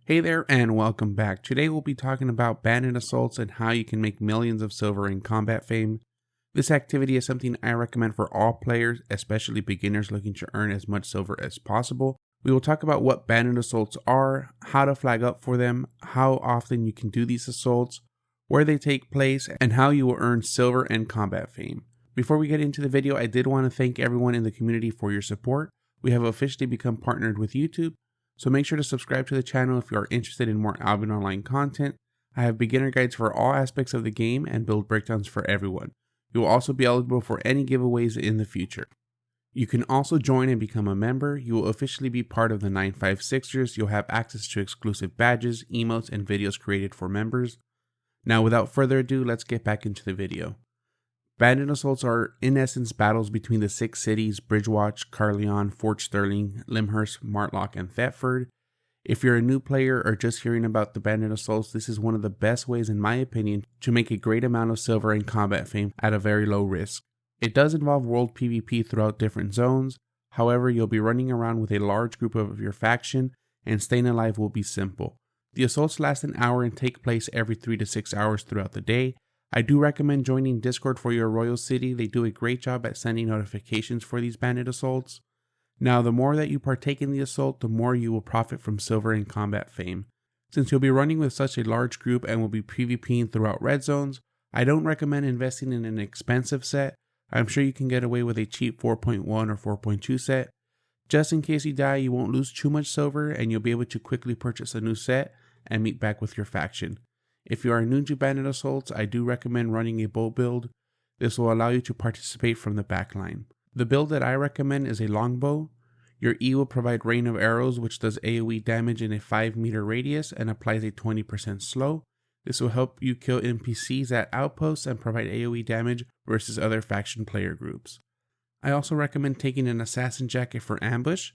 Hey there and welcome back. Today we'll be talking about Bandit Assaults and how you can make millions of silver in combat fame. This activity is something I recommend for all players, especially beginners looking to earn as much silver as possible. We will talk about what Bandit Assaults are, how to flag up for them, how often you can do these assaults, where they take place, and how you will earn silver and combat fame. Before we get into the video, I did want to thank everyone in the community for your support. We have officially become partnered with YouTube. So make sure to subscribe to the channel if you are interested in more Albion Online content. I have beginner guides for all aspects of the game and build breakdowns for everyone. You will also be eligible for any giveaways in the future. You can also join and become a member. You will officially be part of the 956ers. You'll have access to exclusive badges, emotes, and videos created for members. Now without further ado, let's get back into the video. Bandit Assaults are in essence battles between the 6 cities Bridgewatch, Carleon, Fort Sterling, Lyndhurst, Martlock, and Thetford. If you're a new player or just hearing about the Bandit Assaults, this is one of the best ways in my opinion to make a great amount of silver and combat fame at a very low risk. It does involve world PvP throughout different zones, however you'll be running around with a large group of your faction and staying alive will be simple. The assaults last an hour and take place every 3 to 6 hours throughout the day. I do recommend joining Discord for your Royal City. They do a great job at sending notifications for these Bandit Assaults. Now, the more that you partake in the assault, the more you will profit from silver and combat fame. Since you'll be running with such a large group and will be PvPing throughout red zones, I don't recommend investing in an expensive set. I'm sure you can get away with a cheap 4.1 or 4.2 set. Just in case you die, you won't lose too much silver and you'll be able to quickly purchase a new set and meet back with your faction. If you are new to Bandit Assaults, I do recommend running a bow build. This will allow you to participate from the backline. The build that I recommend is a longbow. Your E will provide rain of arrows which does AoE damage in a 5-meter radius and applies a 20% slow. This will help you kill NPCs at outposts and provide AoE damage versus other faction player groups. I also recommend taking an assassin jacket for ambush.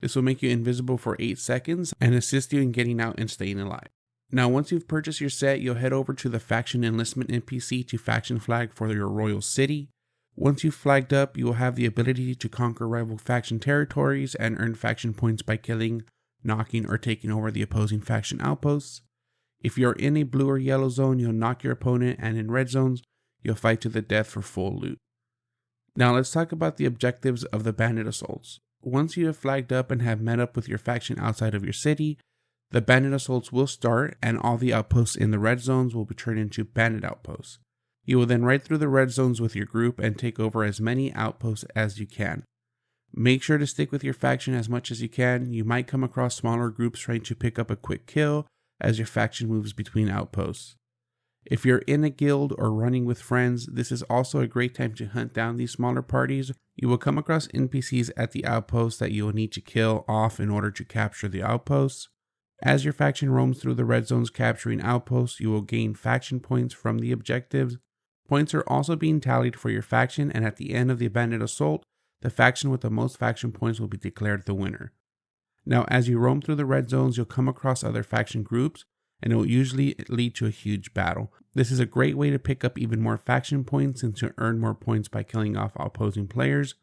This will make you invisible for 8 seconds and assist you in getting out and staying alive. Now once you've purchased your set, you'll head over to the faction enlistment NPC to faction flag for your Royal City. Once you've flagged up, you will have the ability to conquer rival faction territories and earn faction points by killing, knocking, or taking over the opposing faction outposts. If you're in a blue or yellow zone, you'll knock your opponent, and in red zones, you'll fight to the death for full loot. Now let's talk about the objectives of the Bandit Assaults. Once you have flagged up and have met up with your faction outside of your city, the Bandit Assaults will start and all the outposts in the red zones will be turned into Bandit Outposts. You will then ride through the red zones with your group and take over as many outposts as you can. Make sure to stick with your faction as much as you can. You might come across smaller groups trying to pick up a quick kill as your faction moves between outposts. If you're in a guild or running with friends, this is also a great time to hunt down these smaller parties. You will come across NPCs at the outposts that you will need to kill off in order to capture the outposts. As your faction roams through the red zones capturing outposts, you will gain faction points from the objectives. Points are also being tallied for your faction, and at the end of the Bandit Assault, the faction with the most faction points will be declared the winner. Now, as you roam through the red zones, you'll come across other faction groups, and it will usually lead to a huge battle. This is a great way to pick up even more faction points and to earn more points by killing off opposing players.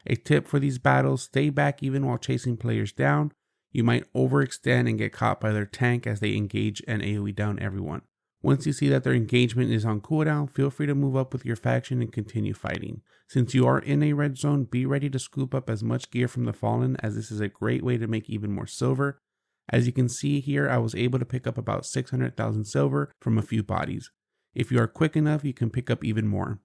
A tip for these battles, stay back even while chasing players down. You might overextend and get caught by their tank as they engage and AoE down everyone. Once you see that their engagement is on cooldown, feel free to move up with your faction and continue fighting. Since you are in a red zone, be ready to scoop up as much gear from the Fallen, as this is a great way to make even more silver. As you can see here, I was able to pick up about 600,000 silver from a few bodies. If you are quick enough, you can pick up even more.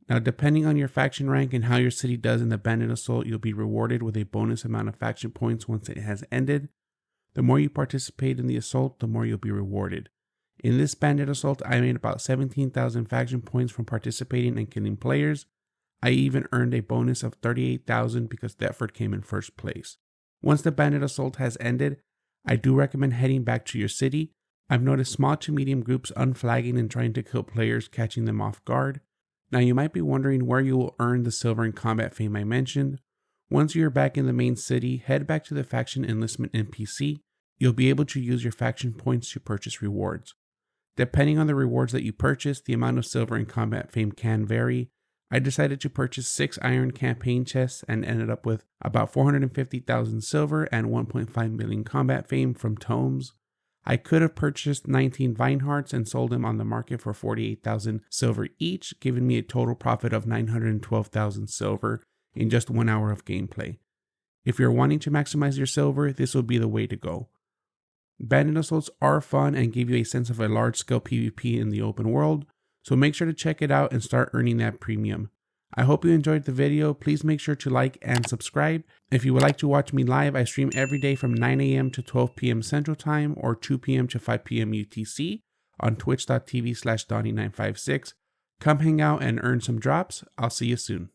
Now, depending on your faction rank and how your city does in the Bandit Assault, you'll be rewarded with a bonus amount of faction points once it has ended. The more you participate in the assault, the more you'll be rewarded. In this Bandit Assault, I made about 17,000 faction points from participating and killing players. I even earned a bonus of 38,000 because Thetford came in first place. Once the Bandit Assault has ended, I do recommend heading back to your city. I've noticed small to medium groups unflagging and trying to kill players, catching them off guard. Now you might be wondering where you will earn the silver and combat fame I mentioned. Once you're back in the main city, head back to the faction enlistment NPC. You'll be able to use your faction points to purchase rewards. Depending on the rewards that you purchase, the amount of silver and combat fame can vary. I decided to purchase 6 iron campaign chests and ended up with about 450,000 silver and 1.5 million combat fame from tomes. I could have purchased 19 Vine Hearts and sold them on the market for 48,000 silver each, giving me a total profit of 912,000 silver in just 1 hour of gameplay. If you're wanting to maximize your silver, this will be the way to go. Bandit Assaults are fun and give you a sense of a large-scale PvP in the open world, so make sure to check it out and start earning that premium. I hope you enjoyed the video. Please make sure to like and subscribe. If you would like to watch me live, I stream every day from 9 a.m. to 12 p.m. Central Time or 2 p.m. to 5 p.m. UTC on twitch.tv/Donnie956. Come hang out and earn some drops. I'll see you soon.